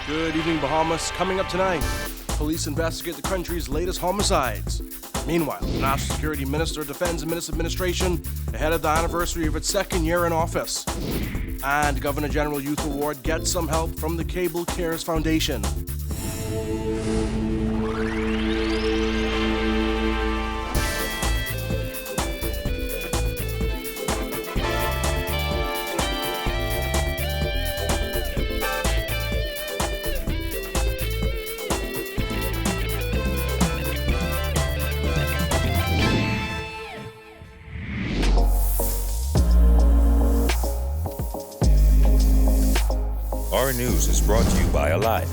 Good evening, Bahamas. Coming up tonight, police investigate the country's latest homicides. Meanwhile, the National Security Minister defends the Minister administration ahead of the anniversary of its second year in office. And Governor General Youth Award gets some help from the Cable Cares Foundation. Our news is brought to you by Alive.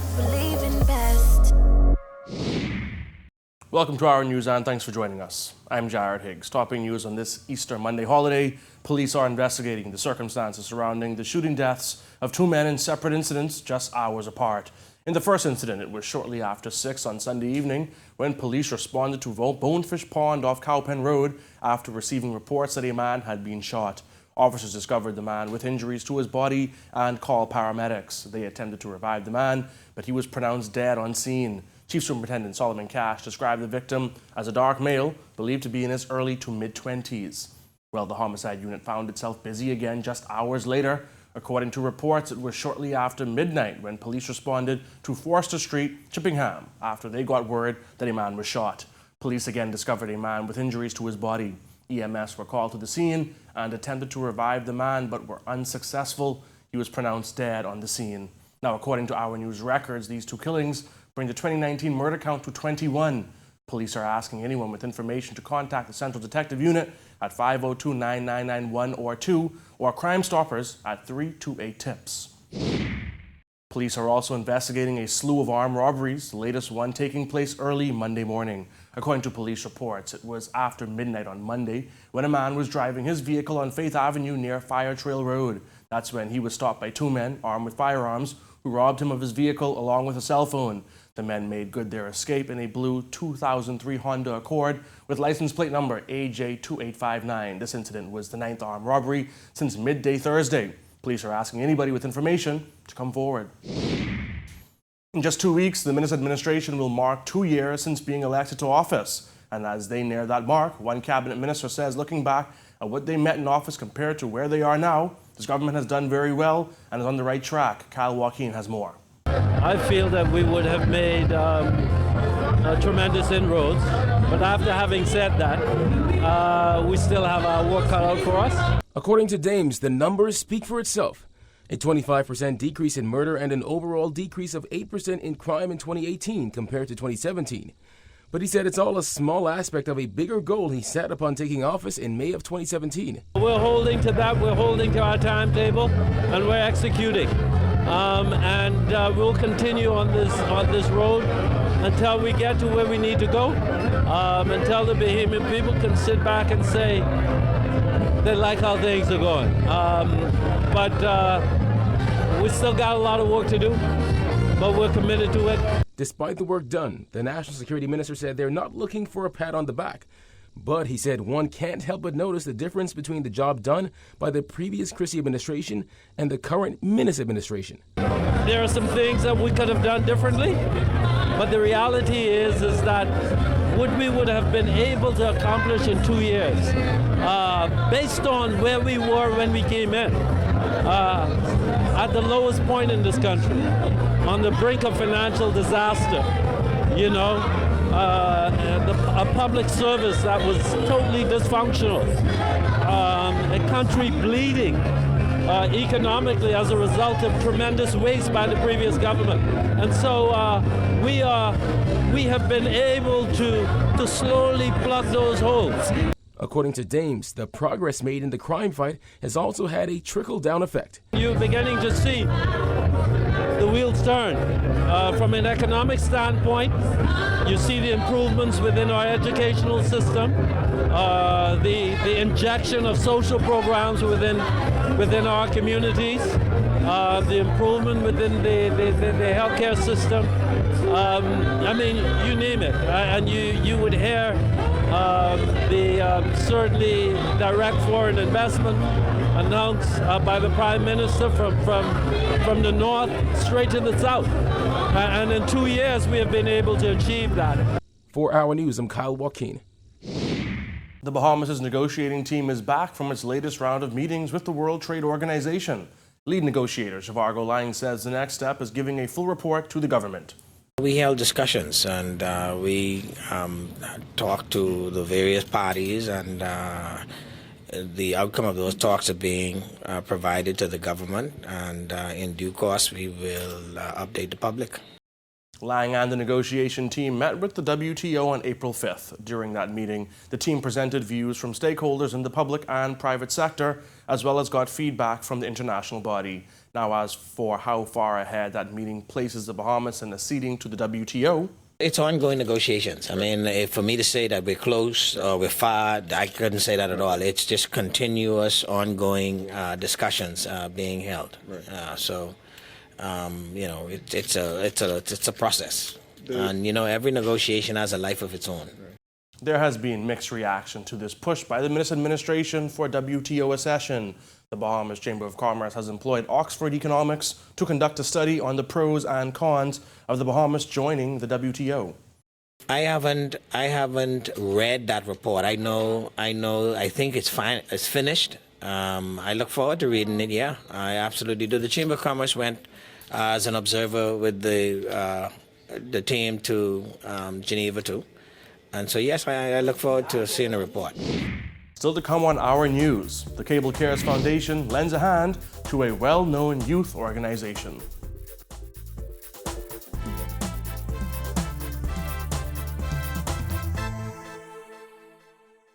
Welcome to Our News and thanks for joining us. I'm Jared Higgs. Topping news on this Easter Monday holiday, police are investigating the circumstances surrounding the shooting deaths of two men in separate incidents just hours apart. In the first incident, it was shortly after 6 on Sunday evening when police responded to Bonefish Pond off Cowpen Road after receiving reports that a man had been shot. Officers discovered the man with injuries to his body and called paramedics. They attempted to revive the man, but he was pronounced dead on scene. Chief Superintendent Solomon Cash described the victim as a dark male, believed to be in his early to mid-20s. Well, the homicide unit found itself busy again just hours later. According to reports, it was shortly after midnight when police responded to Forster Street, Chippingham, after they got word that a man was shot. Police again discovered a man with injuries to his body. EMS were called to the scene and attempted to revive the man, but were unsuccessful. He was pronounced dead on the scene. Now, according to Our News records, these two killings bring the 2019 murder count to 21. Police are asking anyone with information to contact the Central Detective Unit at 502-9991 or 2, or Crime Stoppers at 328-TIPS. Police are also investigating a slew of armed robberies, the latest one taking place early Monday morning. According to police reports, it was after midnight on Monday when a man was driving his vehicle on Faith Avenue near Fire Trail Road. That's when he was stopped by two men armed with firearms who robbed him of his vehicle along with a cell phone. The men made good their escape in a blue 2003 Honda Accord with license plate number AJ2859. This incident was the 9th armed robbery since midday Thursday. Police are asking anybody with information to come forward. In just 2 weeks, the Minister administration will mark 2 years since being elected to office. And as they near that mark, one cabinet minister says looking back at what they met in office compared to where they are now, this government has done very well and is on the right track. Kyle Joaquin has more. I feel that we would have made tremendous inroads, but after having said that, we still have our work cut out for us. According to Dames, the numbers speak for itself. A 25% decrease in murder and an overall decrease of 8% in crime in 2018 compared to 2017. But he said it's all a small aspect of a bigger goal he set upon taking office in May of 2017. We're holding to that, we're holding to our timetable, and we're executing. We'll continue on this road until we get to where we need to go, until the Bahamian people can sit back and say they like how things are going. We still got a lot of work to do, but we're committed to it. Despite the work done, the National Security Minister said they're not looking for a pat on the back. But he said one can't help but notice the difference between the job done by the previous Christie administration and the current Minnis administration. There are some things that we could have done differently, but the reality is that what we would have been able to accomplish in 2 years, based on where we were when we came in, at the lowest point in this country, on the brink of financial disaster, a public service that was totally dysfunctional, a country bleeding economically as a result of tremendous waste by the previous government. And so we have been able to slowly plug those holes. According to Dames, the progress made in the crime fight has also had a trickle-down effect. You're beginning to see the wheels turn. From an economic standpoint, you see the improvements within our educational system, the injection of social programs within our communities, the improvement within the healthcare system. You name it. And you would hear certainly direct foreign investment, announced by the Prime Minister from the north straight to the south. And in 2 years, we have been able to achieve that. For Our News, I'm Kyle Joaquin. The Bahamas' negotiating team is back from its latest round of meetings with the World Trade Organization. Lead negotiator Zhivargo Lang says the next step is giving a full report to the government. We held discussions and we talked to the various parties, and the outcome of those talks are being provided to the government, and in due course we will update the public. Lang and the negotiation team met with the WTO on April 5th. During that meeting, the team presented views from stakeholders in the public and private sector, as well as got feedback from the international body. Now, as for how far ahead that meeting places the Bahamas in acceding to the WTO, it's ongoing negotiations. I mean, for me to say that we're close or we're far, I couldn't say that at all. It's just continuous, ongoing discussions being held. It's a process, and every negotiation has a life of its own. there has been mixed reaction to this push by the administration for WTO accession. The Bahamas Chamber of Commerce has employed Oxford Economics to conduct a study on the pros and cons of the Bahamas joining the WTO. I haven't read that report. I think it's fine. It's finished. I look forward to reading it. Yeah, I absolutely do. The Chamber of Commerce went as an observer with the team to Geneva too, and so yes, I look forward to seeing the report. Still to come on Our News, the Cable Cares Foundation lends a hand to a well-known youth organization.